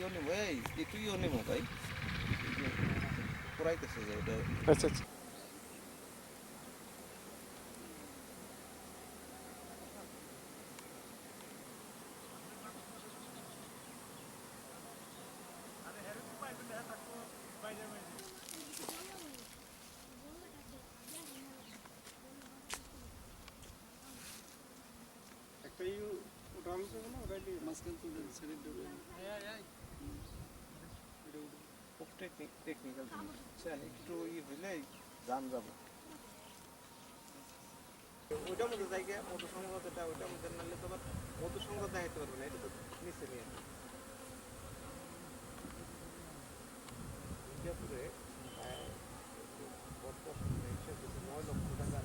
ইও নেবো এই একটু ইও নেবো ভাই পুরাইতেছে যে ওটা আচ্ছা আচ্ছা খুব টেকনিক্যাল জিনিস বুঝছেন একটু ই হইলেই জান যাবে ওইটার মধ্যে জায়গা মধু সংগ্রহটা ওইটার মধ্যে নাহলে তো আবার মধু সংগ্রহ দেখাইতে পারবে না এটা তো নিচে নিয়ে বিজ্ঞাপুরে 9 লক্ষ টাকার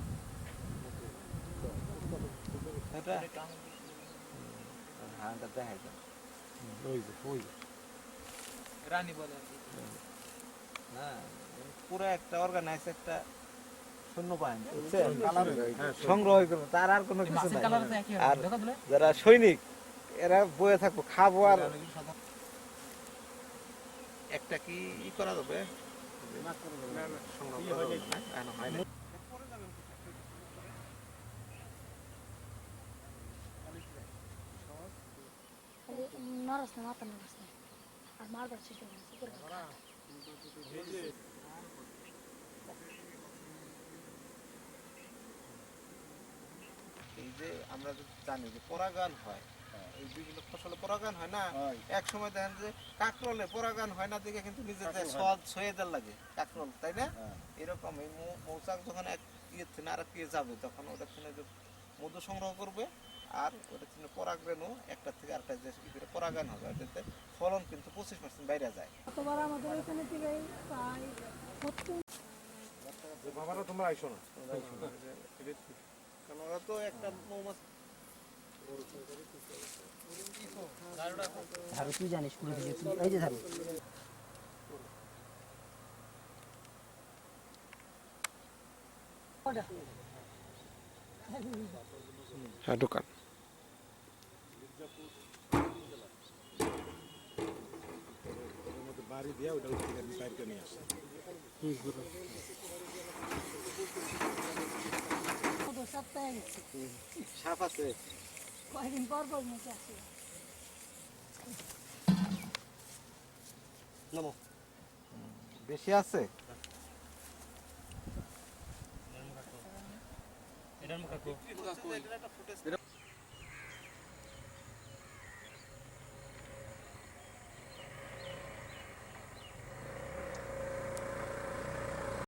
হ্যাঁ এটা দেখাই যায় রানী বলে হ্যাঁ পুরো একটা অর্গানাইজ একটা শূন্য পয়েন্ট সংগ্রহ করবো তার আর কোনো কিছু নাই আর যারা সৈনিক এরা বয়ে থাকবো খাবো আর একটা কি ই করা যাবে সংগ্রহ করা যাবে না? এখনো হয় নাই। নরস না মাথা নরস না আর মারবার চেষ্টা করছি এই যে আমরা যে জানি যে পরাগান হয় এই বিভিন্ন ফসলে পরাগান হয় না এক সময় দেখেন যে কাকরোলে পরাগান হয় না দেখে কিন্তু নিজেদের সহজ ছয়ে দেওয়ার লাগে কাকরোল তাই না এরকম এই মৌচাক যখন এক ইয়ে থেকে আর এক ইয়ে যাবে তখন ওটা থেকে যে মধু সংগ্রহ করবে আর ওটা থেকে পরাগ রেণু একটা থেকে আরেকটা যে কি করে পরাগান হবে ওটাতে ফলন কিন্তু 25% বাইরে যায় গতবার আমাদের এখানে থেকে প্রায় 70 বাবারা তোমরা আইসো না কারণ ওরা তো একটা মৌমাছি ধারু তুই জানিস পুরো থেকে এই যে ধারু হ্যাঁ দোকান বাড়ি দিয়া ওটা বাইরে নিয়ে আসে সপ্তাহে গেছে সাপ আছে কয়েকদিন পর পর মুখে আসে বেশি আছে এটার মুখ